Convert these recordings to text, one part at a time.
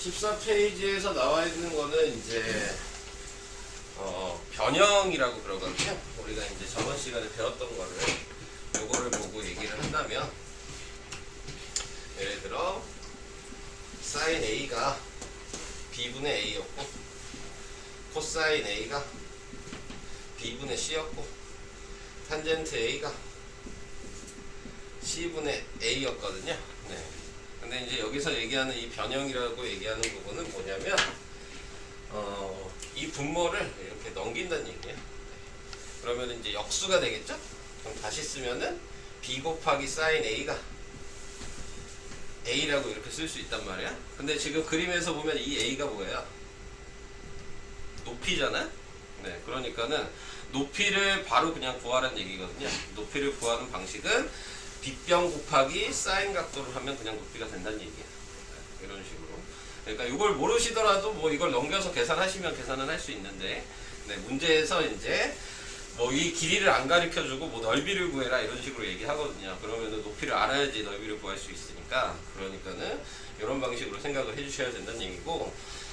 14페이지에서 나와 있는 거는 이제 변형이라고 그러거든요. 우리가 이제 저번 시간에 배웠던 거를 요거를 보고 얘기를 한다면, 예를 들어 사인 A가 B분의 A였고 코사인 A가 B분의 C였고 탄젠트 A가 C분의 A였거든요. 네. 근데 이제 여기서 얘기하는 이 변형이라고 얘기하는 부분은 뭐냐면 이 분모를 이렇게 넘긴다는 얘기예요. 그러면 이제 역수가 되겠죠? 그럼 다시 쓰면은 B 곱하기 사인 A가 A라고 이렇게 쓸 수 있단 말이야. 근데 지금 그림에서 보면 이 A가 뭐예요? 높이잖아? 네, 그러니까는 높이를 바로 그냥 구하라는 얘기거든요. 높이를 구하는 방식은 빗변 곱하기 사인 각도를 하면 그냥 높이가 된다는 얘기예요. 네, 이런 식으로. 그러니까 이걸 모르시더라도 뭐 이걸 넘겨서 계산하시면 계산은 할 수 있는데, 네, 문제에서 이제 뭐 이 길이를 안 가르쳐주고 뭐 넓이를 구해라 이런 식으로 얘기하거든요. 그러면은 높이를 알아야지 넓이를 구할 수 있으니까, 그러니까는 이런 방식으로 생각을 해주셔야 된다는 얘기고,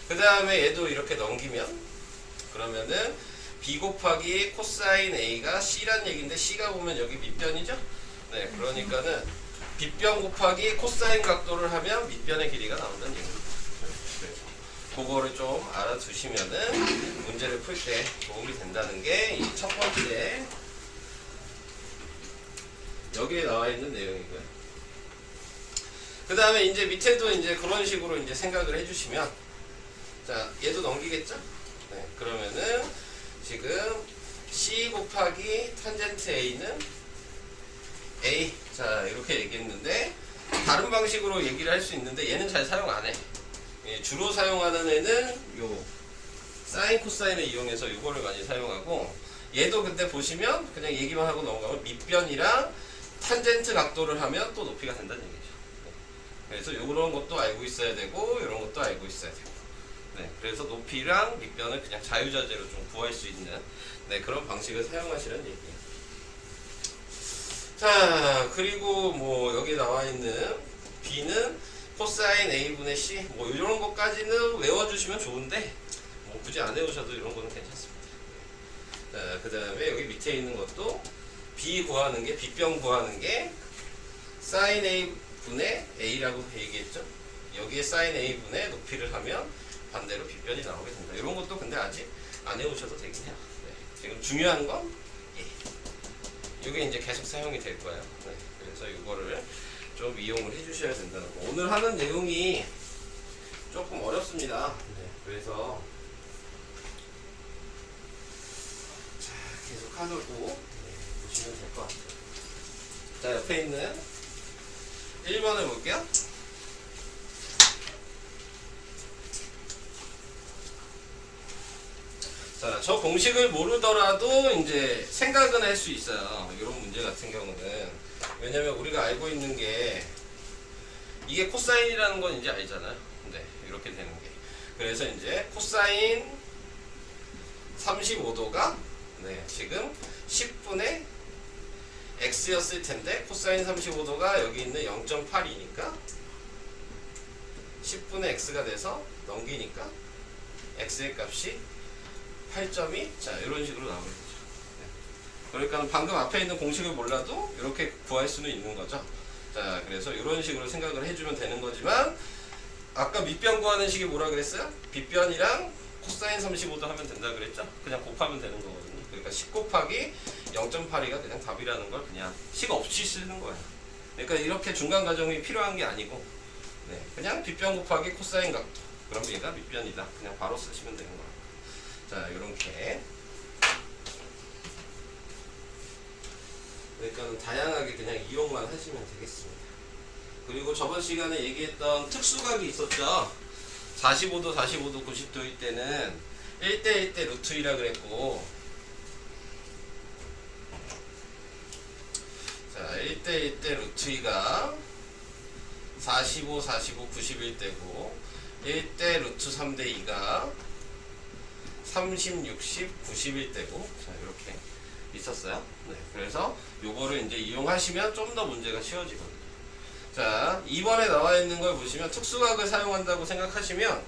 그 다음에 얘도 이렇게 넘기면 그러면은 B 곱하기 코사인 A가 C란 얘기인데, C가 보면 여기 밑변이죠? 네, 그러니까는 빗변 곱하기 코사인 각도를 하면 밑변의 길이가 나온다는 얘기입니다. 그래서 그거를 좀 알아두시면은 문제를 풀 때 도움이 된다는 게 이 첫 번째 여기에 나와 있는 내용이고요. 그 다음에 이제 밑에도 이제 그런 식으로 이제 생각을 해주시면, 자, 얘도 넘기겠죠? 네, 그러면은 지금 C 곱하기 탄젠트 A는 A, 자, 이렇게 얘기했는데, 다른 방식으로 얘기를 할 수 있는데 얘는 잘 사용 안 해. 예, 주로 사용하는 애는 요 사인 코사인을 이용해서 이거를 많이 사용하고, 얘도 근데 보시면 그냥 얘기만 하고 넘어가면 밑변이랑 탄젠트 각도를 하면 또 높이가 된다는 얘기죠. 그래서 이런 것도 알고 있어야 되고 이런 것도 알고 있어야 되고, 네, 그래서 높이랑 밑변을 그냥 자유자재로 좀 구할 수 있는, 네, 그런 방식을 사용하시라는 얘기예요. 자, 그리고 뭐 여기 나와 있는 B는 코사인 A분의 C, 뭐 이런 것까지는 외워주시면 좋은데 뭐 굳이 안 외우셔도 이런 거는 괜찮습니다. 자, 그 다음에 여기 밑에 있는 것도 B 구하는 게, B변 구하는 게 사인 A분의 A라고 얘기했죠. 여기에 사인 A분의 높이를 하면 반대로 B변이 나오게 된다. 이런 것도 근데 아직 안 외우셔도 되긴 해요. 네, 지금 중요한 건 이게 이제 계속 사용이 될 거예요. 네, 그래서 이거를 좀 이용을 해주셔야 된다는 거. 오늘 하는 내용이 조금 어렵습니다. 네, 그래서 자, 계속 하고 보시면 될 것 같아요. 자, 옆에 있는 1번을 볼게요. 자, 저 공식을 모르더라도 이제 생각은 할 수 있어요. 이런 문제 같은 경우는. 왜냐면 우리가 알고 있는 게 이게 코사인이라는 건 이제 알잖아요. 네, 이렇게 되는 게. 그래서 이제 코사인 35도가 네, 지금 10분의 x였을 텐데, 코사인 35도가 여기 있는 0.8이니까 10분의 x가 돼서 넘기니까 x의 값이 8.2? 자, 이런 식으로 나오게 되죠. 네. 그러니까 방금 앞에 있는 공식을 몰라도 이렇게 구할 수는 있는 거죠. 자, 그래서 이런 식으로 생각을 해주면 되는 거지만, 아까 밑변 구하는 식이 뭐라 그랬어요? 빗변이랑 코사인 35도 하면 된다 그랬죠? 그냥 곱하면 되는 거거든요. 그러니까 10 곱하기 0.82가 그냥 답이라는 걸 그냥 식 없이 쓰는 거예요. 그러니까 이렇게 중간 과정이 필요한 게 아니고, 네, 그냥 빗변 곱하기 코사인 각도, 그럼 얘가 밑변이다, 그냥 바로 쓰시면 되는 거예요. 자, 요렇게. 그러니까 다양하게 그냥 이용만 하시면 되겠습니다. 그리고 저번 시간에 얘기했던 특수각이 있었죠. 45도, 45도, 90도일 때는 1대 1대 루트 2라 그랬고, 자, 1대 1대 루트 2가 45, 45, 91대고, 1대 루트 3대 2가 30, 60, 91대고, 자, 이렇게 있었어요. 네, 그래서 요거를 이제 이용하시면 좀 더 문제가 쉬워지거든요. 자, 2번에 나와 있는 걸 보시면 특수각을 사용한다고 생각하시면,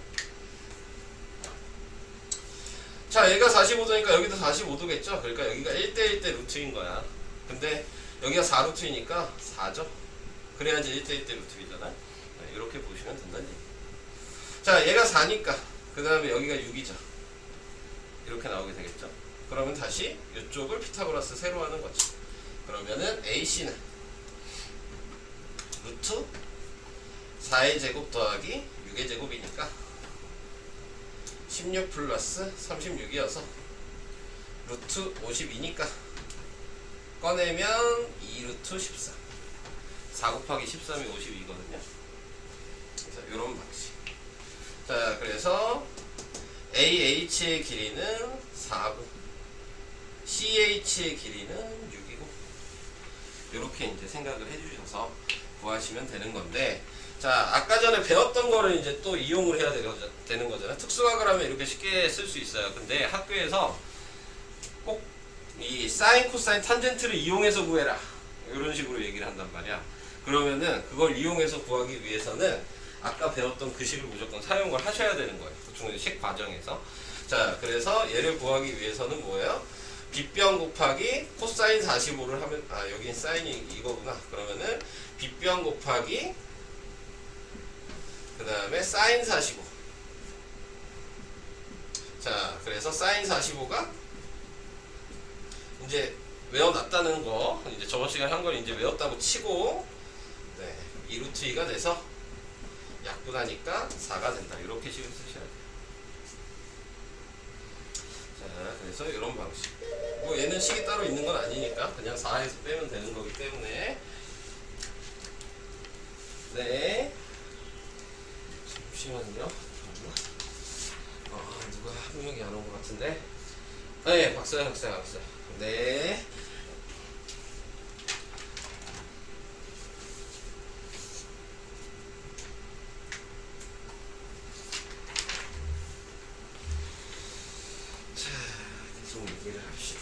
자, 얘가 45도니까 여기도 45도겠죠? 그러니까 여기가 1대1대 루트인 거야. 근데 여기가 4루트이니까 4죠? 그래야지 1대1대 루트이잖아. 이렇게 보시면 된다는 얘기. 자, 얘가 4니까 그 다음에 여기가 6이죠. 이렇게 나오게 되겠죠. 그러면 다시 이쪽을 피타고라스 세로 하는 거죠. 그러면은 AC는 루트 4의 제곱 더하기 6의 제곱이니까 16 플러스 36이어서 루트 52니까 꺼내면 2루트 13. 4 곱하기 13이 52거든요. 자, 요런 방식. 자, 그래서 AH의 길이는 4고 CH의 길이는 6이고 요렇게 이제 생각을 해주셔서 구하시면 되는 건데, 자, 아까 전에 배웠던 거를 이제 또 이용을 해야 되는 거잖아요. 특수각을 하면 이렇게 쉽게 쓸 수 있어요. 근데 학교에서 꼭 이 사인, 코사인, 탄젠트를 이용해서 구해라, 이런 식으로 얘기를 한단 말이야. 그러면은 그걸 이용해서 구하기 위해서는 아까 배웠던 그 식을 무조건 사용을 하셔야 되는 거예요. 보통 식 과정에서. 자, 그래서 얘를 구하기 위해서는 뭐예요? 빗변 곱하기 코사인 45를 하면, 아, 여긴 사인이 이거구나. 그러면은 빗변 곱하기 그 다음에 사인 45. 자, 그래서 사인 45가 이제 외워놨다는 거, 이제 저번 시간에 한 걸 이제 외웠다고 치고, 네, 2루트 2가 돼서 약분하니까 4가 된다. 이렇게 식을 쓰셔야 돼요. 자, 그래서 이런 방식. 뭐 얘는 식이 따로 있는 건 아니니까 그냥 4에서 빼면 되는 거기 때문에. 네. 잠시만요. 누가 한 명이 안 온 것 같은데. 네, 박사야. 네. 자, 계속 얘기를 합시다.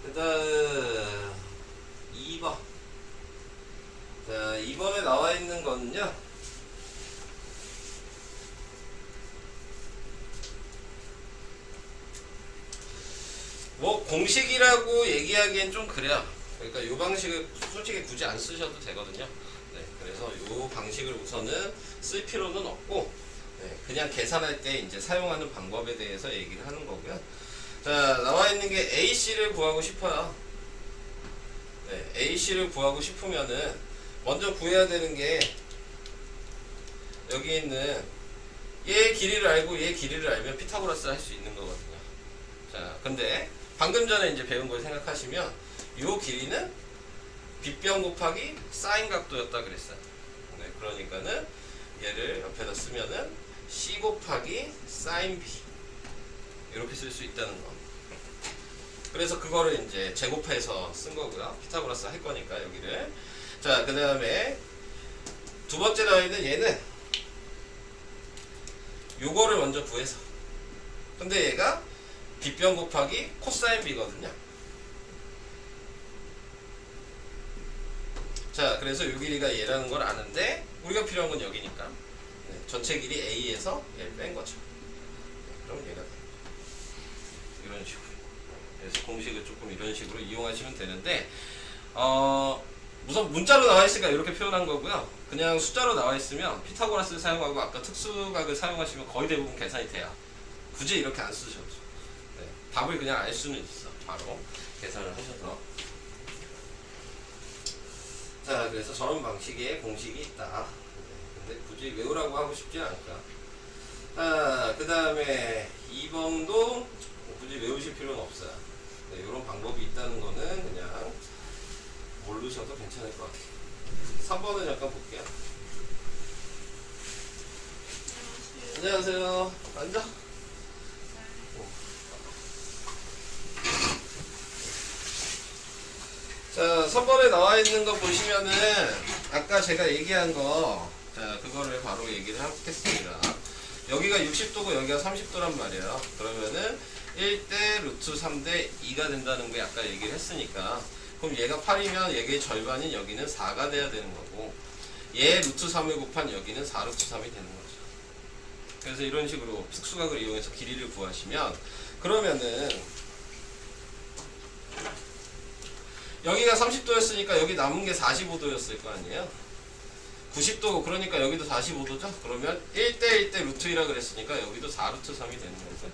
그 다음 2번. 자, 2번에 나와 있는 거는요, 뭐 공식이라고 얘기하기엔 좀 그래요. 그러니까 이 방식을 솔직히 굳이 안 쓰셔도 되거든요. 네, 그래서 이 방식을 우선은 쓸 필요는 없고, 네, 그냥 계산할 때 이제 사용하는 방법에 대해서 얘기를 하는 거고요. 자, 나와 있는 게 AC를 구하고 싶어요. 네, AC를 구하고 싶으면은 먼저 구해야 되는 게 여기 있는 얘의 길이를 알고 얘의 길이를 알면 피타고라스를 할 수 있는 거거든요. 자, 근데 방금 전에 이제 배운 걸 생각하시면 요 길이는 빗변 곱하기 사인 각도였다 그랬어요. 네, 그러니까는 얘를 옆에다 쓰면은 C 곱하기 사인 B 이렇게 쓸 수 있다는 거. 그래서 그거를 이제 제곱해서 쓴 거고요. 피타고라스 할 거니까 여기를. 자, 그 다음에 두 번째 나와 있는 얘는 요거를 먼저 구해서. 근데 얘가 빗변 곱하기 코사인 B거든요. 자, 그래서 요 길이가 얘라는 걸 아는데 우리가 필요한 건 여기니까, 네, 전체 길이 A에서 얘를 뺀 거죠. 네, 그럼 얘가 됩니다. 이런 식으로. 그래서 공식을 조금 이런 식으로 이용하시면 되는데, 우선 문자로 나와 있으니까 이렇게 표현한 거고요. 그냥 숫자로 나와 있으면 피타고라스를 사용하고 아까 특수각을 사용하시면 거의 대부분 계산이 돼요. 굳이 이렇게 안 쓰셔도. 네, 답을 그냥 알 수는 있어. 바로 계산을 하셔서. 자, 그래서 저런 방식의 공식이 있다. 네, 근데 굳이 외우라고 하고 싶지 않을까. 자, 그 다음에 2번도 굳이 외우실 필요는 없어요. 네, 이런 방법이 있다는 거는 그냥 모르셔도 괜찮을 것 같아요. 3번은 약간 볼게요. 안녕하세요. 앉아. 자, 3번에 나와 있는 거 보시면은 아까 제가 얘기한 거, 자, 그거를 바로 얘기를 하겠습니다. 여기가 60도고 여기가 30도란 말이에요. 그러면은 1대 루트 3대 2가 된다는 거 아까 얘기를 했으니까, 그럼 얘가 8이면 얘의 절반인 여기는 4가 돼야 되는 거고, 얘 루트 3을 곱한 여기는 4 루트 3이 되는 거죠. 그래서 이런 식으로 특수각을 이용해서 길이를 구하시면, 그러면은 여기가 30도였으니까 여기 남은 게 45도였을 거 아니에요? 90도, 그러니까 여기도 45도죠? 그러면 1대 1대 루트 2라 그랬으니까 여기도 4 루트 3이 되는 거죠.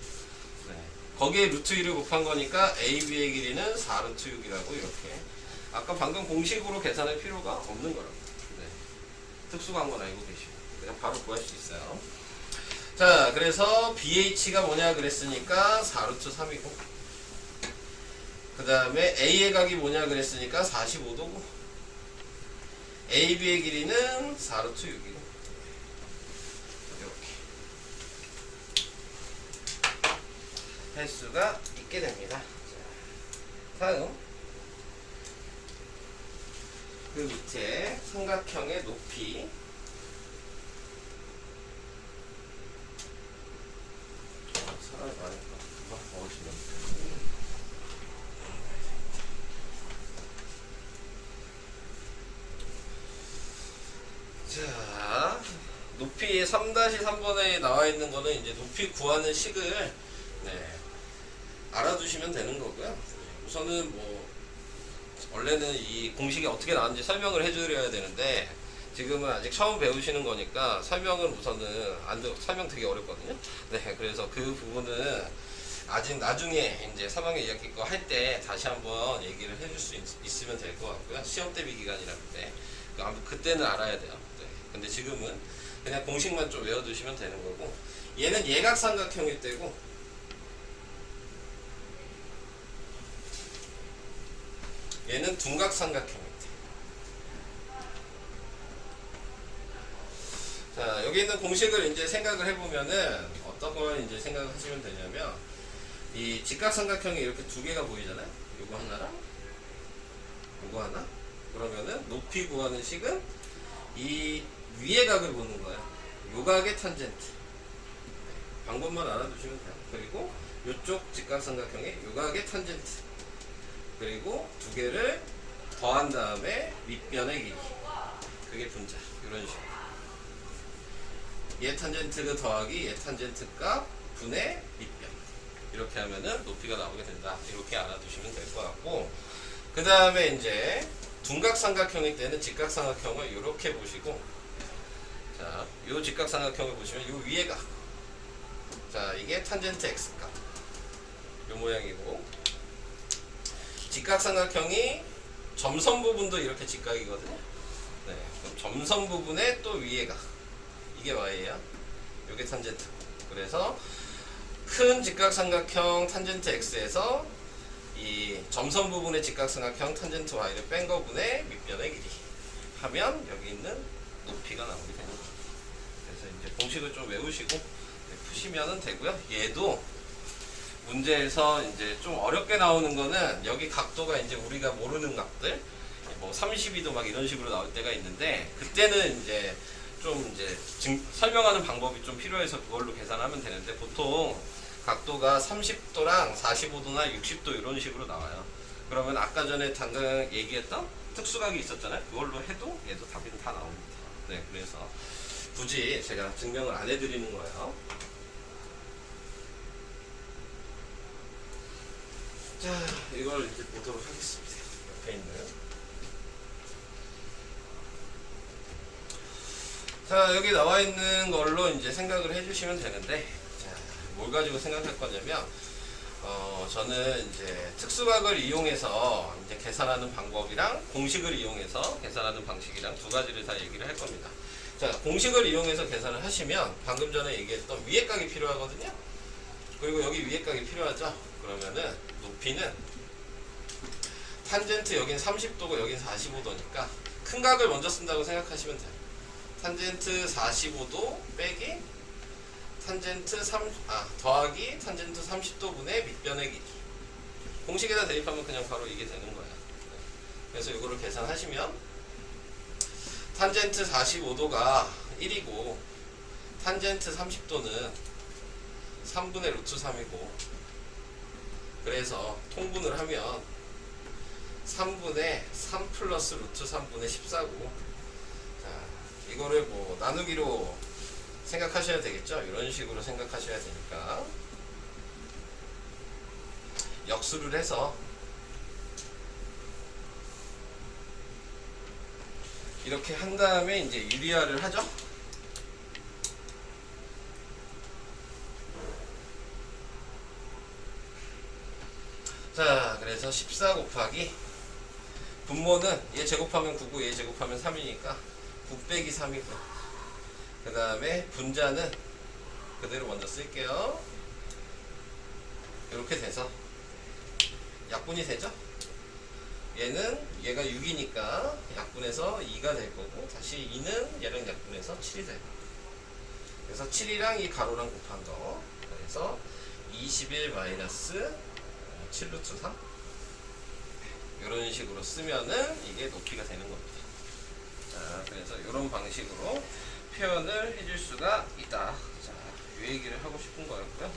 네. 거기에 루트 2를 곱한 거니까 AB의 길이는 4 루트 6이라고 이렇게. 아까 방금 공식으로 계산할 필요가 없는 거라고. 네. 특수광건 알고 계시고. 그냥 바로 구할 수 있어요. 자, 그래서 BH가 뭐냐 그랬으니까 4 루트 3이고. 그 다음에 A의 각이 뭐냐 그랬으니까 45도고. AB의 길이는 4 루트 6이고. 이렇게. 할 수가 있게 됩니다. 자, 다음. 그 밑에 삼각형의 높이. 사람이 많으니까 먹으시면. 자, 높이 3-3번에 나와 있는 거는 이제 높이 구하는 식을 알아두시면 되는 거고요. 우선은 뭐 원래는 이 공식이 어떻게 나왔는지 설명을 해드려야 되는데 지금은 아직 처음 배우시는 거니까 설명은 우선은 설명 되게 어렵거든요. 네, 그래서 그 부분은 아직 나중에 이제 3학년 2학기 거 할 때 다시 한번 얘기를 해줄 수 있으면 될 것 같고요. 시험 대비 기간이라고 때 그때는 알아야 돼요. 네. 근데 지금은 그냥 공식만 좀 외워두시면 되는 거고, 얘는 예각삼각형일 때고, 얘는 둔각삼각형일 때. 자, 여기 있는 공식을 이제 생각을 해보면은 어떤 걸 이제 생각을 하시면 되냐면, 이 직각삼각형이 이렇게 두 개가 보이잖아요. 요거 하나랑 요거 하나. 그러면은 높이 구하는 식은 이 위의 각을 보는 거예요. 요 각의 탄젠트. 방법만 알아두시면 돼요. 그리고 요쪽 직각삼각형의 요 각의 탄젠트. 그리고 두 개를 더한 다음에 밑변의 길이. 그게 분자. 이런 식으로. 얘 탄젠트가 더하기 얘 탄젠트 값 분의 밑변. 이렇게 하면은 높이가 나오게 된다. 이렇게 알아두시면 될 것 같고, 그 다음에 이제 둔각삼각형일 때는 직각삼각형을 이렇게 보시고, 자, 요 직각삼각형을 보시면 요 위에 각, 자, 이게 탄젠트 x값, 요 모양이고, 직각삼각형이 점선 부분도 이렇게 직각이거든요. 네, 그럼 점선 부분에 또 위에 각, 이게 y예요. 요게 탄젠트. 그래서 큰 직각삼각형 탄젠트 x에서 이 점선 부분의 직각삼각형 탄젠트 y를 뺀 거분의 밑변의 길이 하면 여기 있는 높이가 나오게 됩니다. 그래서 이제 공식을 좀 외우시고 푸시면 되고요. 얘도 문제에서 이제 좀 어렵게 나오는 거는 여기 각도가 이제 우리가 모르는 각들, 뭐 32도 막 이런 식으로 나올 때가 있는데, 그때는 이제 좀 이제 설명하는 방법이 좀 필요해서 그걸로 계산하면 되는데, 보통 각도가 30도랑 45도나 60도 이런 식으로 나와요. 그러면 아까 전에 당장 얘기했던 특수각이 있었잖아요. 그걸로 해도 얘도 답이 다 나옵니다. 네, 그래서 굳이 제가 증명을 안 해드리는 거예요. 자, 이걸 이제 보도록 하겠습니다. 옆에 있는. 자, 여기 나와 있는 걸로 이제 생각을 해주시면 되는데, 자, 뭘 가지고 생각할 거냐면, 저는 이제 특수각을 이용해서 이제 계산하는 방법이랑 공식을 이용해서 계산하는 방식이랑 두 가지를 다 얘기를 할 겁니다. 자, 공식을 이용해서 계산을 하시면 방금 전에 얘기했던 위의 각이 필요하거든요. 그리고 여기 위의 각이 필요하죠. 그러면은 높이는 탄젠트 여긴 30도고 여긴 45도니까 큰 각을 먼저 쓴다고 생각하시면 돼요. 탄젠트 45도 빼기 탄젠트 더하기 탄젠트 30도분의 밑변의 길이. 공식에다 대입하면 그냥 바로 이게 되는 거예요. 그래서 이거를 계산하시면 탄젠트 45도가 1이고 탄젠트 30도는 3분의 루트 3이고 그래서 통분을 하면 3분의 3 플러스 루트 3분의 14고, 자, 이거를 뭐 나누기로 생각하셔야 되겠죠? 이런 식으로 생각하셔야 되니까 역수를 해서 이렇게 한 다음에 이제 유리화를 하죠? 자, 그래서 14 곱하기 분모는 얘 제곱하면 9고 얘 제곱하면 3이니까 9 빼기 3이고, 그 다음에 분자는 그대로 먼저 쓸게요. 이렇게 돼서 약분이 되죠? 얘는 얘가 6이니까 약분해서 2가 될 거고, 다시 2는 얘랑 약분해서 7이 될 거고, 그래서 7이랑 이 가로랑 곱한 거, 그래서 21 마이너스 7 루트 3, 이런 식으로 쓰면은 이게 높이가 되는 겁니다. 자, 그래서 이런 방식으로 표현을 해줄 수가 있다. 자, 이 얘기를 하고 싶은 거였고요.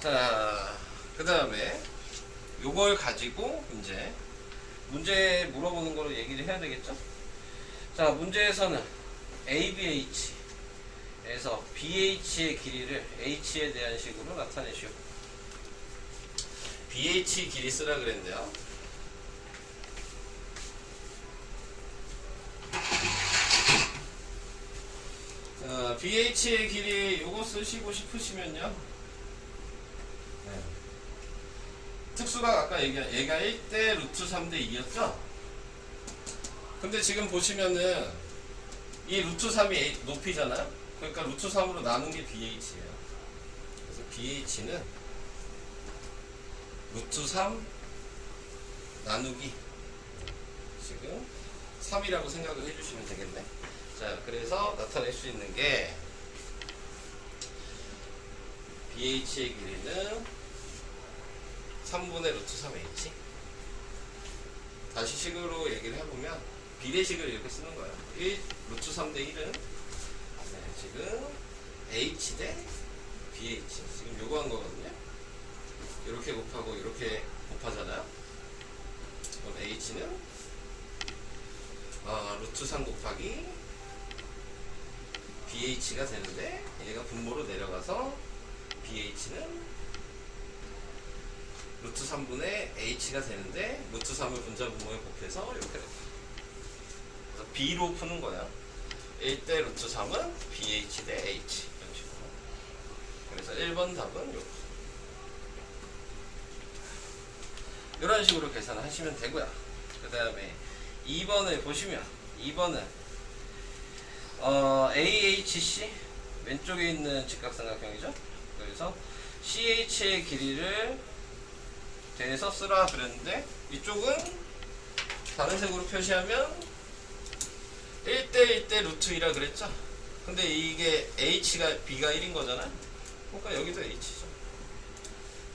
자, 그 다음에 요걸 가지고 이제 문제 물어보는 거로 얘기를 해야 되겠죠? 자, 문제에서는 ABH에서 BH의 길이를 H에 대한 식으로 나타내시오. BH 길이 쓰라 그랬는데요. 자, BH의 길이 요거 쓰시고 싶으시면요. 네. 특수가 아까 얘기한 얘가 1대 루트 3대 2였죠? 근데 지금 보시면은 이 루트 3이 높이잖아요? 그러니까 루트 3으로 나눈 게 BH예요. 그래서 BH는 루트 3 나누기 지금 3이라고 생각을 해주시면 되겠네. 자, 그래서 나타낼 수 있는 게 BH의 길이는 3분의 루트 3H. 다시 식으로 얘기를 해보면 비례식을 이렇게 쓰는 거예요. 1 루트 3 대 1은 지금 H 대 BH, 지금 요거 한 거거든요. 이렇게 곱하고 이렇게 곱하잖아요. 그럼 H는 루트 3 곱하기 BH가 되는데, 얘가 분모로 내려가서 BH는 루트 3분의 H가 되는데, 루트 3을 분자 분모에 곱해서 이렇게 됩니다. 그래서 B로 푸는 거야. 1대 루트 3은 BH 대 H, 이런 식으로. 그래서 1번 답은 요거. 이런 식으로 계산을 하시면 되고요. 그 다음에 2번을 보시면, 2번은 AHC 왼쪽에 있는 직각삼각형이죠. 그래서 CH의 길이를 대해서 쓰라 그랬는데, 이쪽은 다른 색으로 표시하면 1대 1대 루트 2라 그랬죠. 근데 이게 H가 B가 1인 거잖아요. 그러니까 여기도 H죠.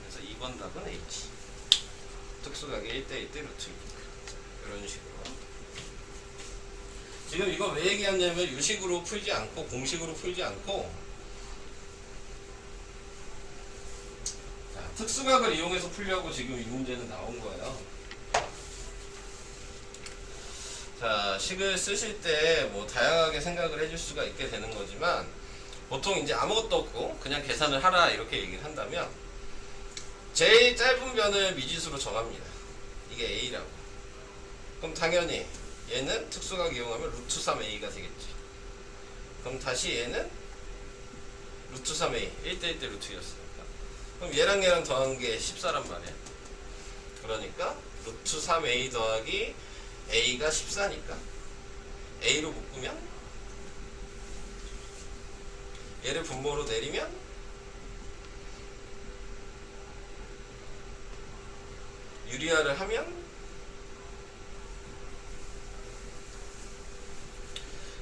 그래서 2번 답은 H. 특수각의 1대 1대 루트 2. 이런 식으로. 지금 이거 왜 얘기하냐면 유식으로 풀지 않고 공식으로 풀지 않고, 자, 특수각을 이용해서 풀려고 지금 이 문제는 나온 거예요. 자, 식을 쓰실 때 뭐 다양하게 생각을 해줄 수가 있게 되는 거지만, 보통 이제 아무것도 없고 그냥 계산을 하라 이렇게 얘기를 한다면 제일 짧은 변을 미지수로 정합니다. 이게 A라고. 그럼 당연히 얘는 특수각 이용하면 루트 3A가 되겠지. 그럼 다시 얘는 루트 3A 1대 1대 루트 2였으니까, 그럼 얘랑 더한 게 14란 말이야. 그러니까 루트 3A 더하기 A가 14니까 A로 묶으면, 얘를 분모로 내리면 유리화를 하면,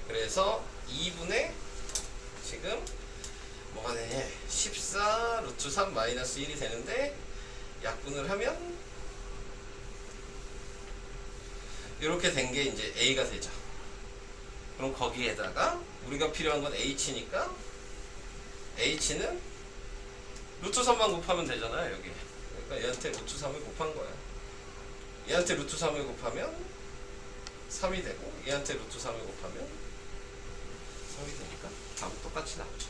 그래서 2분의 지금 뭐가 되냐, 14 루트 3 마이너스 1이 되는데, 약분을 하면 이렇게 된 게 이제 A가 되죠. 그럼 거기에다가 우리가 필요한 건 H니까 H는 루트 3만 곱하면 되잖아요. 여기 그러니까 얘한테 루트 3을 곱한 거야. 얘한테 루트 3을 곱하면 3이 되고 얘한테 루트 3을 곱하면 3이 되니까 답은 똑같이 나오죠.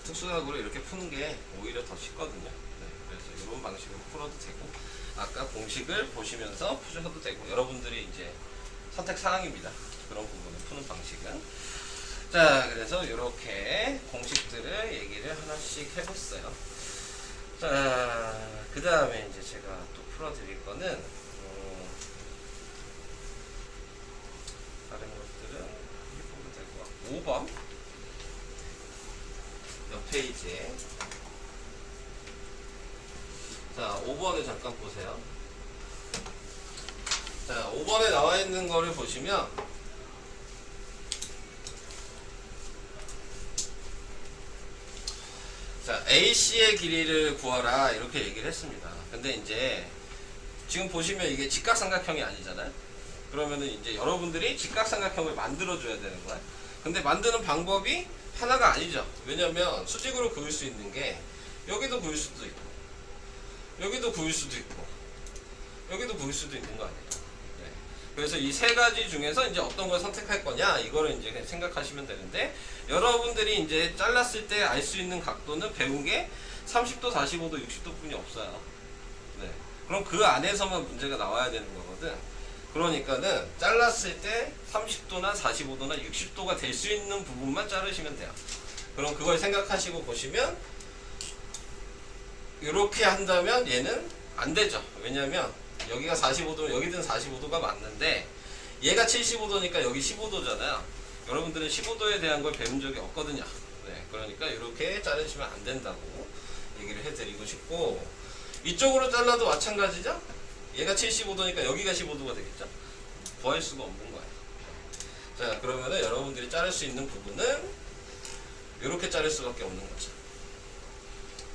특수각으로 이렇게 푸는 게 오히려 더 쉽거든요. 네, 그래서 이런 방식으로 풀어도 되고 아까 공식을 보시면서 푸셔도 되고 여러분들이 이제 선택 사항입니다. 그런 부분을 푸는 방식은. 자, 그래서 이렇게 공식들을 얘기를 하나씩 해봤어요. 자, 그 다음에 이제 제가 또 풀어드릴 거는 다른 것들은 보면 될 것 같고 5번 몇 페이지에 자 5번을 잠깐 보세요. 자 5번에 나와 있는 거를 보시면 자 AC의 길이를 구하라 이렇게 얘기를 했습니다. 근데 이제 지금 보시면 이게 직각삼각형이 아니잖아요. 그러면은 이제 여러분들이 직각삼각형을 만들어 줘야 되는 거야. 근데 만드는 방법이 하나가 아니죠. 왜냐면 수직으로 그을 수 있는 게 여기도 그을 수도 있고 여기도 그을 수도 있고 여기도 그을 수도 있는 거 아니에요. 네. 그래서 이 세 가지 중에서 이제 어떤 걸 선택할 거냐 이거를 이제 생각하시면 되는데 여러분들이 이제 잘랐을 때 알 수 있는 각도는 배운 게 30도, 45도, 60도 뿐이 없어요. 네. 그럼 그 안에서만 문제가 나와야 되는 거거든. 그러니까는 잘랐을 때 30도나 45도나 60도가 될 수 있는 부분만 자르시면 돼요. 그럼 그걸 생각하시고 보시면 이렇게 한다면 얘는 안 되죠. 왜냐면 여기가 45도, 여기든 45도가 맞는데 얘가 75도니까 여기 15도잖아요. 여러분들은 15도에 대한 걸 배운 적이 없거든요. 네, 그러니까 이렇게 자르시면 안 된다고 얘기를 해드리고 싶고 이쪽으로 잘라도 마찬가지죠. 얘가 75도니까 여기가 15도가 되겠죠. 구할 수가 없는 거예요. 자, 그러면은 여러분들이 자를 수 있는 부분은 이렇게 자를 수밖에 없는 거죠.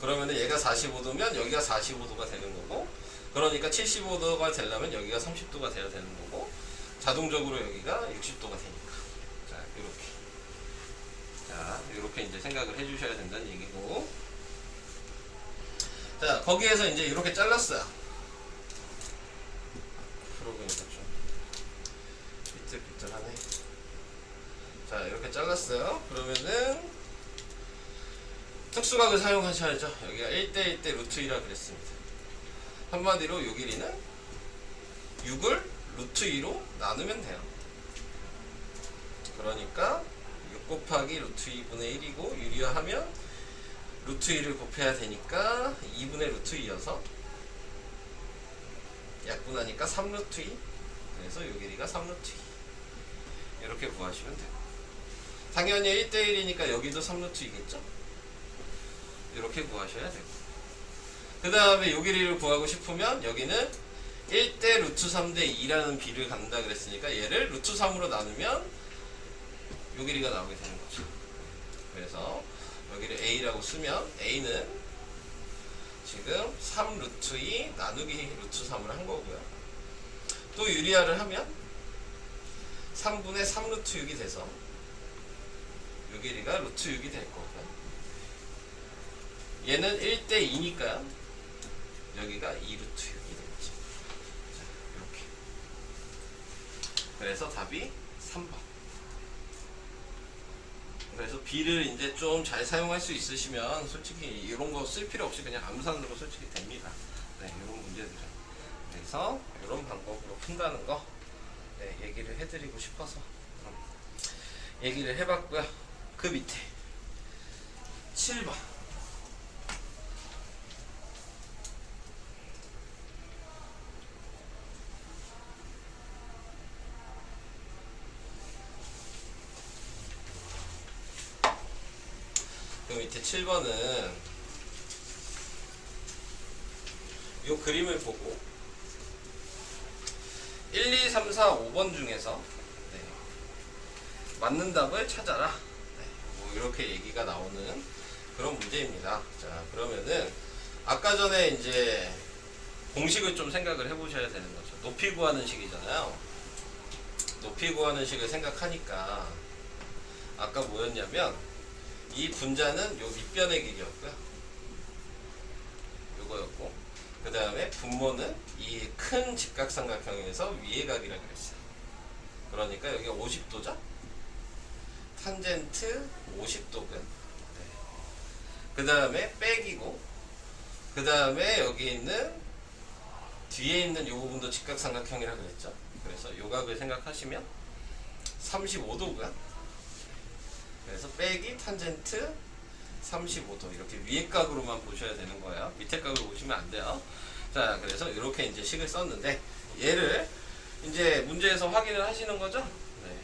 그러면은 얘가 45도면 여기가 45도가 되는 거고, 그러니까 75도가 되려면 여기가 30도가 돼야 되는 거고, 자동적으로 여기가 60도가 되니까. 자, 이렇게. 자, 이렇게 이제 생각을 해주셔야 된다는 얘기고. 자, 거기에서 이제 이렇게 잘랐어요. 보니까 좀 비틀비틀하네. 자 이렇게 잘랐어요. 그러면은 특수각을 사용하셔야죠. 여기가 1대 1대 루트 2라 그랬습니다. 한마디로 요 길이는 6을 루트 2로 나누면 돼요. 그러니까 6 곱하기 루트 2분의 1이고 유리화하면 루트 2를 곱해야 되니까 2분의 루트 2여서 약분하니까 3루트 2. 그래서 요 길이가 3루트 2. 이렇게 구하시면 돼요. 당연히 1대1이니까 여기도 3루트 2겠죠? 이렇게 구하셔야 되고. 그 다음에 요 길이를 구하고 싶으면 여기는 1대 루트 3대 2라는 비를 갖는다 그랬으니까 얘를 루트 3으로 나누면 요 길이가 나오게 되는 거죠. 그래서 여기를 A라고 쓰면 A는 지금 3 루트 2 나누기 루트 3을 한 거고요. 또 유리화를 하면 3분의 3 루트 6이 돼서 요 길이가 루트 6이 될 거고요. 얘는 1대 2니까 여기가 2 루트 6이 되겠죠. 자, 이렇게. 그래서 답이 3번. 그래서 B를 이제 좀 잘 사용할 수 있으시면 솔직히 이런 거 쓸 필요 없이 그냥 암산으로 솔직히 됩니다. 네, 이런 문제들은. 그래서 이런 방법으로 푼다는 거 네, 얘기를 해드리고 싶어서 얘기를 해봤고요. 그 밑에 7번. 그 밑에 7번은 이 그림을 보고 1, 2, 3, 4, 5번 중에서 네, 맞는 답을 찾아라. 네, 뭐 이렇게 얘기가 나오는 그런 문제입니다. 자, 그러면은 아까 전에 이제 공식을 좀 생각을 해보셔야 되는 거죠. 높이 구하는 식이잖아요. 높이 구하는 식을 생각하니까 아까 뭐였냐면 이 분자는 요 밑변의 길이였고요. 요거였고, 그 다음에 분모는 이 큰 직각삼각형에서 위에 각이라 그랬어요. 그러니까 여기 50도죠? 탄젠트 50도근. 그 다음에 빼기고, 그 다음에 여기 있는 뒤에 있는 이 부분도 직각삼각형이라 그랬죠. 그래서 요 각을 생각하시면 35도가, 그래서 빼기 탄젠트 35도, 이렇게 위에 각으로만 보셔야 되는 거예요. 밑에 각으로 보시면 안 돼요. 자, 그래서 이렇게 이제 식을 썼는데, 얘를 이제 문제에서 확인을 하시는 거죠. 네.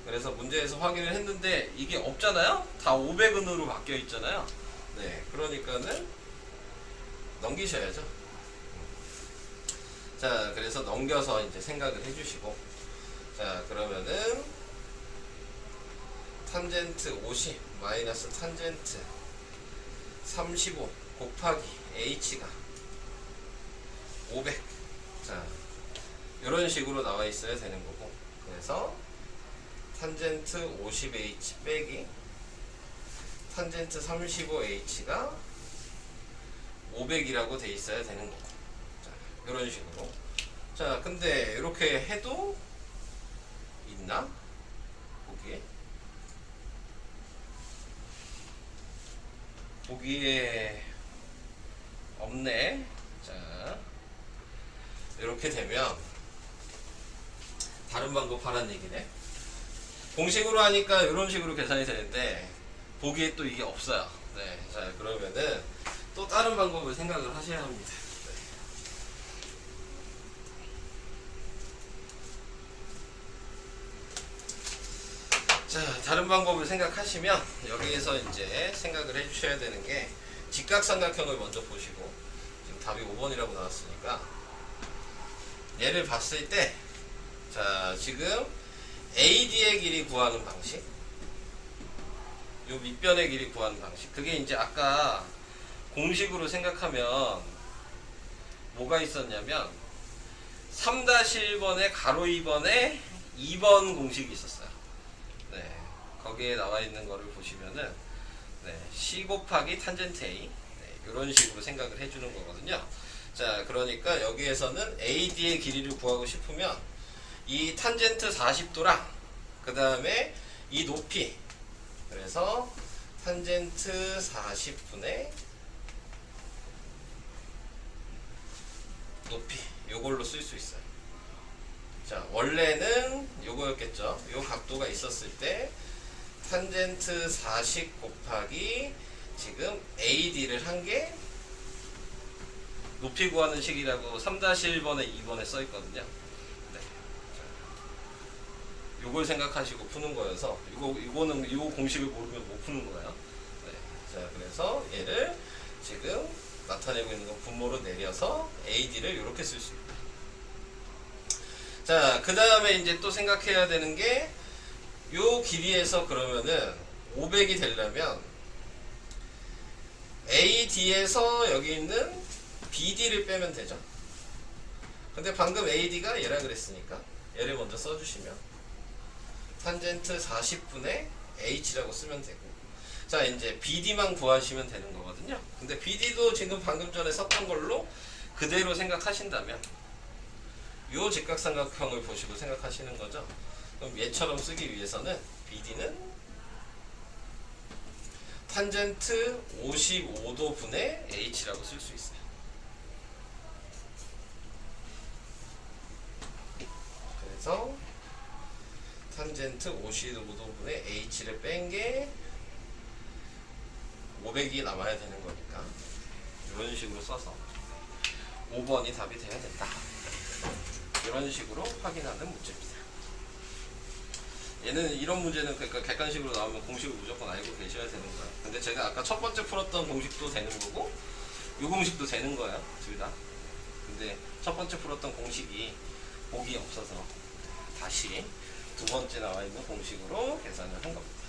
그래서 문제에서 확인을 했는데 이게 없잖아요. 다 500원으로 바뀌어 있잖아요. 네, 그러니까는 넘기셔야죠. 자, 그래서 넘겨서 이제 생각을 해주시고, 자, 그러면은 탄젠트 50 마이너스 탄젠트 35 곱하기 h가 500. 자, 이런 식으로 나와 있어야 되는 거고, 그래서 탄젠트 50h 빼기 탄젠트 35h가 500이라고 돼 있어야 되는 거고. 자, 이런 식으로. 자, 근데 이렇게 해도 있나? 보기에 없네. 자, 이렇게 되면 다른 방법 하라는 얘기네. 공식으로 하니까 이런 식으로 계산이 되는데 보기에 또 이게 없어요. 네, 자, 그러면은 또 다른 방법을 생각을 하셔야 합니다. 자, 다른 방법을 생각하시면 여기에서 이제 생각을 해주셔야 되는 게, 직각삼각형을 먼저 보시고, 지금 답이 5번이라고 나왔으니까 얘를 봤을 때, 자, 지금 AD의 길이 구하는 방식, 요 밑변의 길이 구하는 방식, 그게 이제 아까 공식으로 생각하면 뭐가 있었냐면 3-1번에 가로 2번에 2번 공식이 있었어요. 네, 거기에 나와 있는 거를 보시면은, 네, C 곱하기 탄젠트 A, 네, 이런 식으로 생각을 해주는 거거든요. 자, 그러니까 여기에서는 AD의 길이를 구하고 싶으면 이 탄젠트 40도랑 그 다음에 이 높이, 그래서 탄젠트 40분의 높이, 요걸로 쓸 수 있어요. 자, 원래는 요거였겠죠. 요 각도가 있었을 때 탄젠트 40 곱하기 지금 AD를 한 게 높이 구하는 식이라고 3-1번에 2번에 써 있거든요. 네. 자, 요걸 생각하시고 푸는 거여서, 이거는 요 공식을 모르면 못 푸는 거예요. 네. 자, 그래서 얘를 지금 나타내고 있는 거 분모로 내려서 AD를 이렇게 쓸 수 있다. 자, 그 다음에 이제 또 생각해야 되는 게, 요 길이에서 그러면은 500이 되려면 AD에서 여기 있는 BD를 빼면 되죠. 근데 방금 AD가 얘라 그랬으니까 얘를 먼저 써주시면 탄젠트 40분의 H라고 쓰면 되고, 자, 이제 BD만 구하시면 되는 거거든요. 근데 BD도 지금 방금 전에 썼던 걸로 그대로 생각하신다면 요 직각삼각형을 보시고 생각하시는 거죠. 그럼 얘처럼 쓰기 위해서는 BD는 탄젠트 55도 분의 H라고 쓸 수 있어요. 그래서 탄젠트 55도 분의 H를 뺀 게 500이 남아야 되는 거니까 이런 식으로 써서 5번이 답이 돼야 된다. 이런 식으로 확인하는 문제입니다. 얘는, 이런 문제는 그러니까 객관식으로 나오면 공식을 무조건 알고 계셔야 되는 거예요. 근데 제가 아까 첫 번째 풀었던 공식도 되는 거고 이 공식도 되는 거예요, 둘 다. 근데 첫 번째 풀었던 공식이 보기 없어서 다시 두 번째 나와 있는 공식으로 계산을 한 겁니다.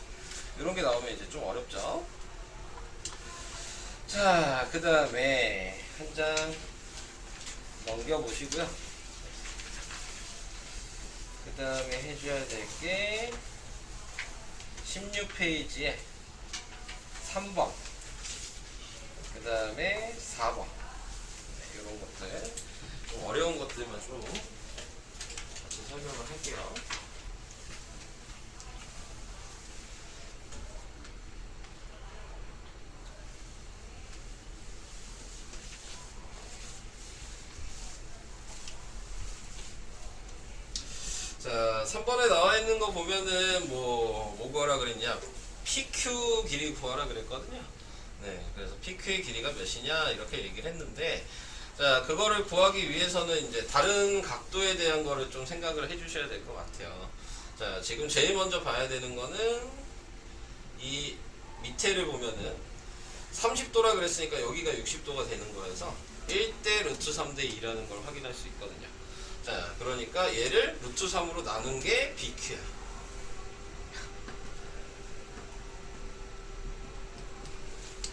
이런 게 나오면 이제 좀 어렵죠. 자, 그 다음에 한 장 넘겨보시고요. 그 다음에 해줘야 될 게 16페이지에 3번, 그 다음에 4번, 이런 것들 좀 어려운 것들만 좀 같이 설명을 할게요. 자, 3번에 나와 있는 거 보면은 뭐 구하라 그랬냐? PQ 길이 구하라 그랬거든요. 네, 그래서 PQ의 길이가 몇이냐 이렇게 얘기를 했는데, 자, 그거를 구하기 위해서는 이제 다른 각도에 대한 거를 좀 생각을 해주셔야 될 것 같아요. 자, 지금 제일 먼저 봐야 되는 거는 이 밑에를 보면은 30도라 그랬으니까 여기가 60도가 되는 거여서 1대 루트 3대 2라는 걸 확인할 수 있거든요. 자, 그러니까 얘를 루트 3으로 나눈 게 BQ야.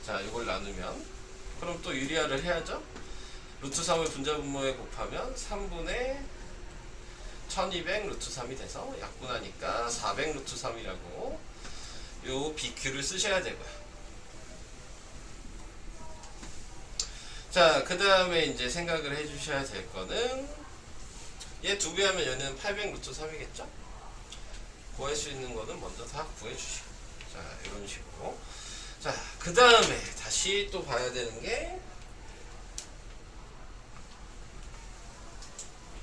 자, 이걸 나누면 그럼 또 유리화를 해야죠. 루트 3을 분자분모에 곱하면 3분의 1200 루트 3이 돼서 약분하니까 400 루트 3이라고 요 BQ를 쓰셔야 되고요. 자, 그 다음에 이제 생각을 해주셔야 될 거는 얘 2배 하면 얘는 800 루트 3이겠죠? 구할 수 있는 거는 먼저 다 구해주시고. 자, 이런 식으로. 자, 그 다음에 다시 또 봐야 되는 게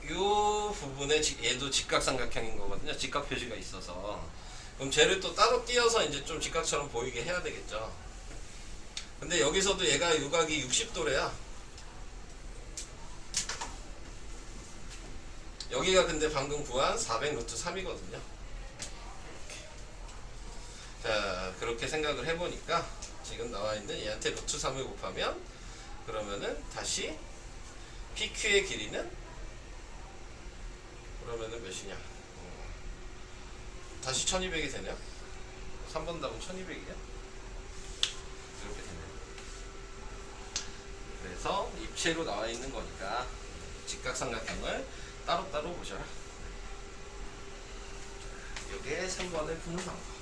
요 부분에 얘도 직각삼각형인 거거든요. 직각 표시가 있어서. 그럼 쟤를 또 따로 띄어서 이제 좀 직각처럼 보이게 해야 되겠죠. 근데 여기서도 얘가 유각이 60도래야. 여기가 근데 방금 구한 400 루트 3이거든요. 자, 그렇게 생각을 해보니까 지금 나와 있는 얘한테 루트 3을 곱하면 그러면은 다시 PQ의 길이는 그러면은 몇이냐? 다시 1200이 되네요. 3번 답은 1200이야. 이렇게 되네요. 그래서 입체로 나와 있는 거니까 직각삼각형을 따로따로 보셔라. 이게 3번을 푸는 방법.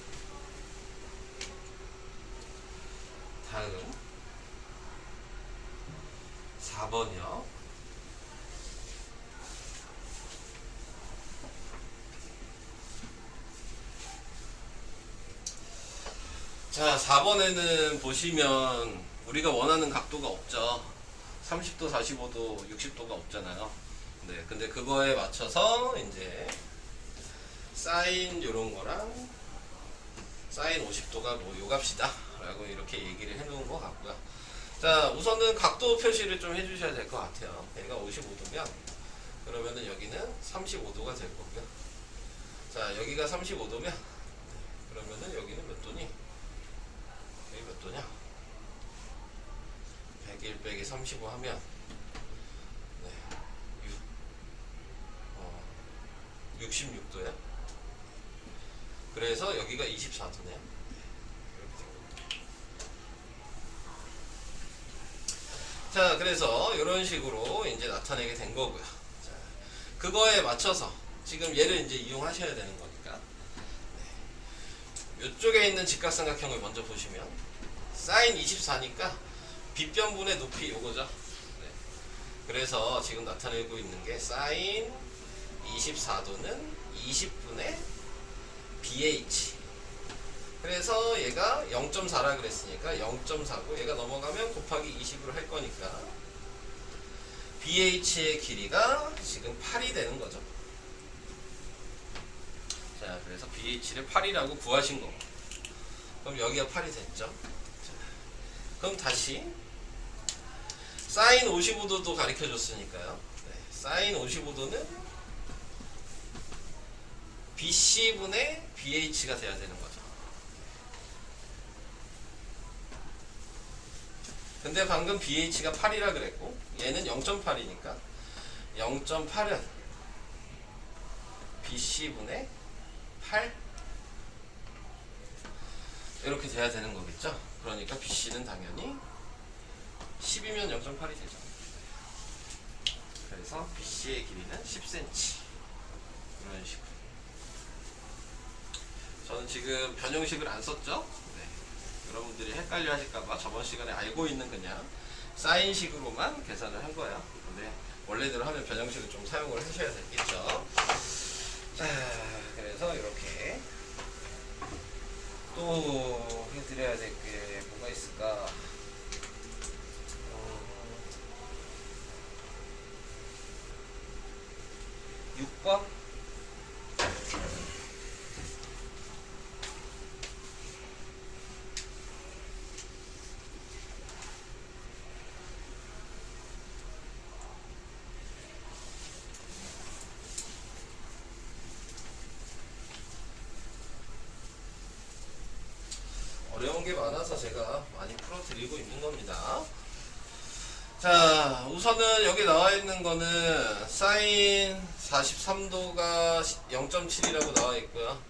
다음 4번이요. 자, 4번에는 보시면 우리가 원하는 각도가 없죠. 30도, 45도, 60도가 없잖아요. 네, 근데 그거에 맞춰서 이제 사인 요런 거랑 사인 50도가 뭐 요 값이다 라고 이렇게 얘기를 해 놓은 것 같고요. 자, 우선은 각도 표시를 좀 해주셔야 될 것 같아요. 얘가 55도면 그러면은 여기는 35도가 될 거고요. 자, 여기가 35도면 그러면은 여기는 몇 도니? 여기 몇 도냐? 101 빼기 35 하면 네, 66도야. 그래서 여기가 24도네요. 자, 그래서 이런 식으로 이제 나타내게 된 거고요. 자, 그거에 맞춰서 지금 얘를 이제 이용하셔야 되는 거니까 이쪽에 있는 직각삼각형을 먼저 보시면 사인 24니까 빗변분의 높이 요거죠. 네. 그래서 지금 나타내고 있는 게 사인 24도는 20분의 BH. 그래서 얘가 0.4라 그랬으니까 0.4고 얘가 넘어가면 곱하기 20으로 할 거니까 BH의 길이가 지금 8이 되는 거죠. 자, 그래서 BH를 8이라고 구하신 거고. 그럼 여기가 8이 됐죠. 자, 그럼 다시 사인 55도도 가르쳐 줬으니까요. 네, 사인 55도는 BC분의 BH가 돼야 되는 거죠. 근데 방금 BH가 8이라 그랬고 얘는 0.8이니까 0.8은 BC분의 8 이렇게 돼야 되는 거겠죠. 그러니까 BC는 당연히 10이면 0.8이 되죠. 그래서 BC의 길이는 10cm 이런 식으로. 저는 지금 변형식을 안 썼죠. 네. 여러분들이 헷갈려 하실까봐 저번 시간에 알고 있는 그냥 사인식으로만 계산을 한 거야. 근데 원래대로 하면 변형식을 좀 사용을 하셔야 되겠죠. 자, 그래서 이렇게 또 해드려야 될 게 뭐가 있을까? 6번? 어려운 게 많아서 제가 많이 풀어드리고 있는 겁니다. 자, 우선은 여기 나와 있는 거는 사인 43도가 0.7이라고 나와 있고요.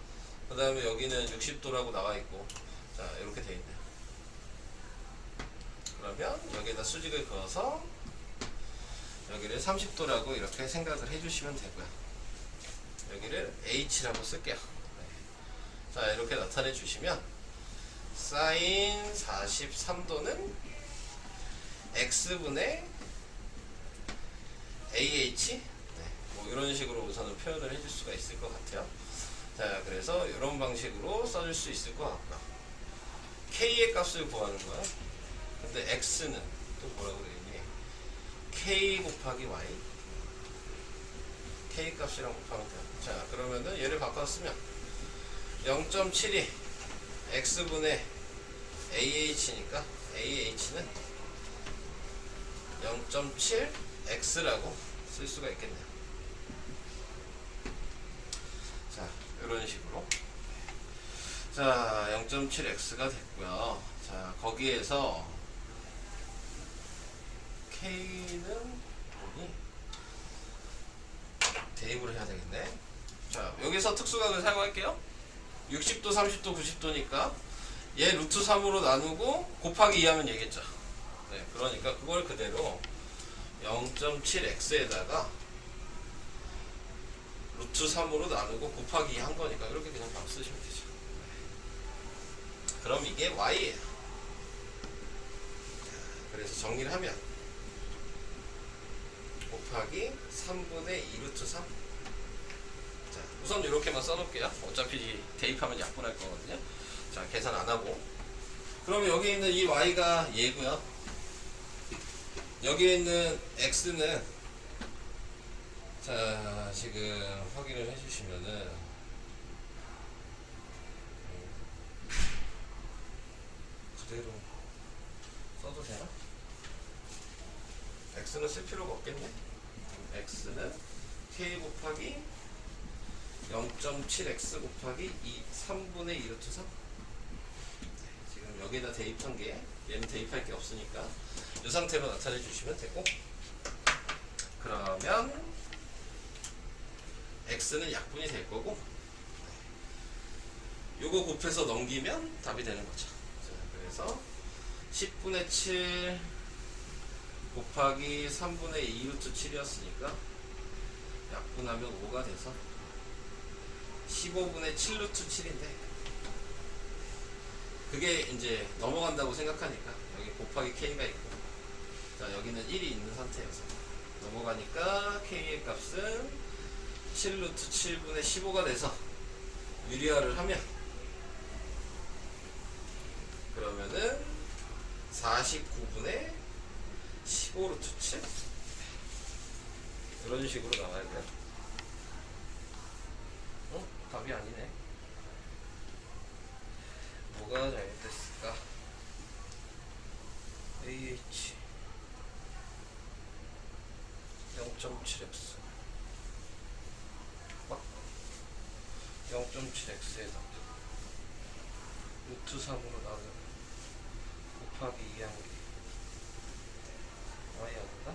그 다음에 여기는 60도라고 나와 있고, 자, 이렇게 돼 있네요. 그러면 여기에다 수직을 그어서 여기를 30도라고 이렇게 생각을 해주시면 되고요. 여기를 H라고 쓸게요. 자, 이렇게 나타내 주시면 사인 43도는 X분의 AH? 네, 뭐 이런 식으로 우선은 표현을 해줄 수가 있을 것 같아요. 자, 그래서 이런 방식으로 써줄 수 있을 것 같고요. K의 값을 구하는 거야. 근데 X는 또 뭐라고 되어있니? K 곱하기 Y. K 값이랑 곱하면 돼요. 자, 그러면은 얘를 바꿔 쓰면 0.72 X분의 AH니까 AH는 0.7 X라고 쓸 수가 있겠네요. 자, 이런 식으로. 자, 0.7 X가 됐고요. 자, 거기에서 K는 뭐니? 대입을 해야 되겠네. 자, 여기서 특수각을 사용할게요. 60도, 30도, 90도니까 얘 루트 3으로 나누고 곱하기 2 하면 얘겠죠. 네, 그러니까 그걸 그대로 0.7x에다가 루트 3으로 나누고 곱하기 2 한 거니까 이렇게 그냥 막 쓰시면 되죠. 그럼 이게 y예요. 그래서 정리를 하면 곱하기 3분의 2 루트 3. 자, 우선 이렇게만 써놓을게요. 어차피 대입하면 약분할 거거든요. 자, 계산 안 하고. 그러면 여기 있는 이 y가 얘고요. 여기에 있는 x는, 자, 지금 확인을 해주시면은 그대로 써도 되나? x는 쓸 필요가 없겠네. x는 k 곱하기 0.7x 곱하기 3분의 2 루트 3. 지금 여기에다 대입한 게, 얘는 대입할 게 없으니까 이 상태로 나타내 주시면 되고, 그러면 x는 약분이 될 거고, 요거 곱해서 넘기면 답이 되는 거죠. 자, 그래서 10분의 7 곱하기 3분의 2 루트 7이었으니까 약분하면 5가 돼서 15분의 7 루트 7인데, 그게 이제 넘어간다고 생각하니까 여기 곱하기 k가 있고, 자, 여기는 1이 있는 상태여서 넘어가니까 k의 값은 7 루트 7분의 15가 돼서 유리화를 하면, 그러면은 49분의 15 루트 7, 이런 식으로 나와야 돼요. 답이 아니네. 뭐가 잘못됐을까? AH 0.7x 0.7x에다 루트 3으로 나누고 곱하기 2 한 개. y 아닌가?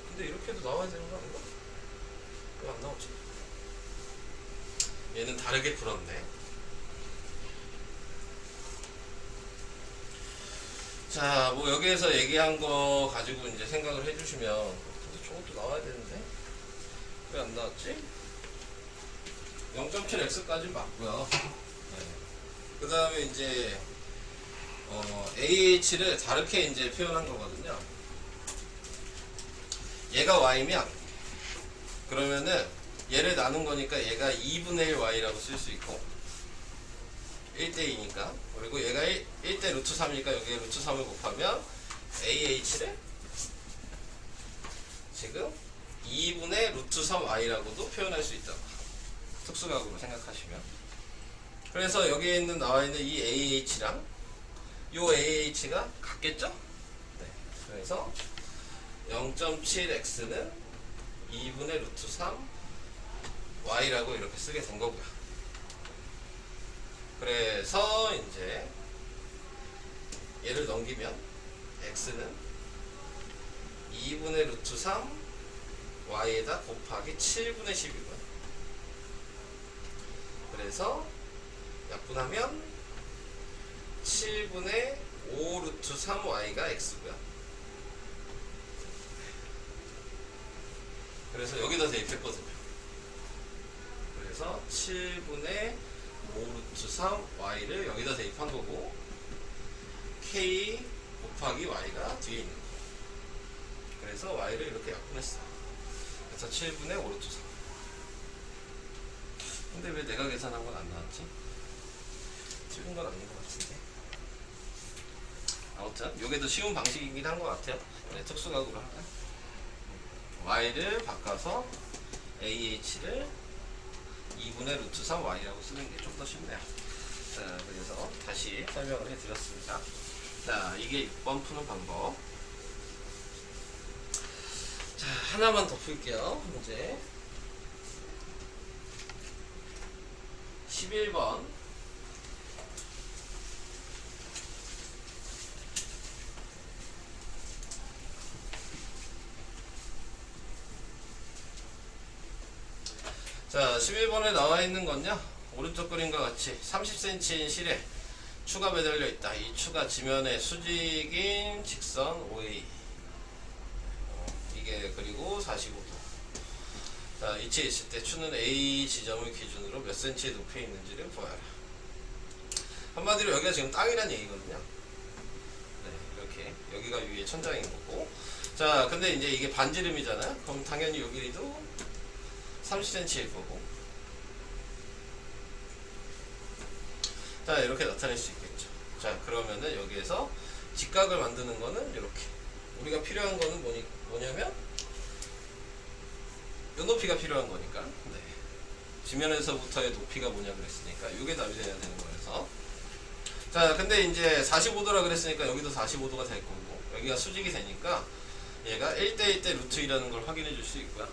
근데 이렇게 해도 나와야 되는 거 아닌가? 왜 안 나오지? 얘는 다르게 풀었네. 자, 뭐 여기에서 얘기한 거 가지고 이제 생각을 해주시면, 근데 저것도 나와야 되는데 왜 안 나왔지? 0.7x까지 맞고요. 네. 그 다음에 이제 AH를 다르게 이제 표현한 거거든요. 얘가 y면 그러면은 얘를 나눈 거니까 얘가 2분의 1 y라고 쓸 수 있고 1대2니까 그리고 얘가 1대 루트 3이니까 여기에 루트 3을 곱하면 AH를 지금 2분의 루트 3y라고도 표현할 수 있다고 특수각으로 생각하시면 그래서 여기에 있는 나와 있는 이 AH랑 요 AH가 같겠죠? 네. 그래서 0.7x는 2분의 루트 3 y라고 이렇게 쓰게 된 거고요. 그래서 이제 얘를 넘기면 x는 2분의 루트 3 y에다 곱하기 7분의 10이고요. 그래서 약분하면 7분의 5 루트 3y가 x고요. 그래서 여기다 대입했거든요. 그래서 7분의 5 루트 3y를 여기다 대입한 거고 k 곱하기 y가 뒤에 있는 거. 그래서 y를 이렇게 약분했어. 그래서 7분의 5 루트 3. 근데 왜 내가 계산한 건 안 나왔지? 틀린 건 아닌 것 같은데. 아무튼 요게 더 쉬운 방식이긴 한 것 같아요. 네, 특수각으로 할까요? y를 바꿔서 ah를 2분의 루트 3y라고 쓰는 게 좀 더 쉽네요. 자, 그래서 다시 설명을 해드렸습니다. 자, 이게 6번 푸는 방법. 자, 하나만 더 풀게요. 문제 11번. 자, 11번에 나와 있는 건요, 오른쪽 그림과 같이 30cm인 실에 추가 매달려 있다. 이 추가 지면의 수직인 직선 OA. 이게 그리고 45도. 자, 위치에 있을 때 추는 A 지점을 기준으로 몇 cm의 높이에 있는지를 보아라. 한마디로 여기가 지금 땅이란 얘기거든요. 네, 이렇게 여기가 위에 천장인 거고. 자, 근데 이제 이게 반지름이잖아요. 그럼 당연히 요 길이도 30cm일 거고. 자, 이렇게 나타낼 수 있겠죠. 자, 그러면은 여기에서 직각을 만드는 거는 이렇게. 우리가 필요한 거는 뭐냐면 요 높이가 필요한 거니까. 네. 지면에서부터의 높이가 뭐냐 그랬으니까 이게 답이 돼야 되는 거여서. 자, 근데 이제 45도라 그랬으니까 여기도 45도가 될 거고, 여기가 수직이 되니까 얘가 1대1대 루트 2라는 걸 확인해 줄 수 있고요.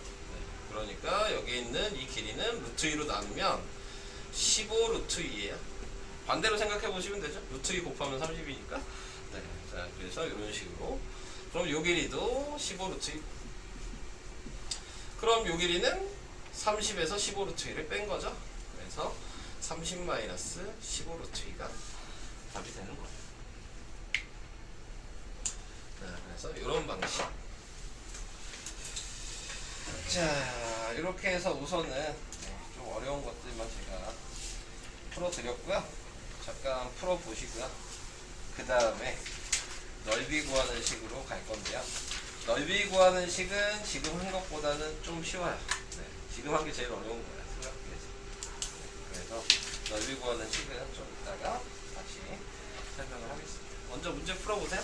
그러니까 여기 있는 이 길이는 루트 2로 나누면 15 루트 2예요. 반대로 생각해 보시면 되죠. 루트 2 곱하면 30이니까. 네. 자, 그래서 이런 식으로. 그럼 요 길이도 15 루트 2. 그럼 요 길이는 30에서 15 루트 2를 뺀 거죠. 그래서 30 마이너스 15 루트 2가 답이 되는 거예요. 자, 그래서 이런 방식. 자, 이렇게 해서 우선은 좀 어려운 것들만 제가 풀어드렸고요. 잠깐 풀어보시고요. 그 다음에 넓이 구하는 식으로 갈 건데요. 넓이 구하는 식은 지금 한 것보다는 좀 쉬워요. 네, 지금 한 게 제일 어려운 거예요. 생각해서. 네, 그래서 넓이 구하는 식은 좀 이따가 다시 설명을 하겠습니다. 먼저 문제 풀어보세요.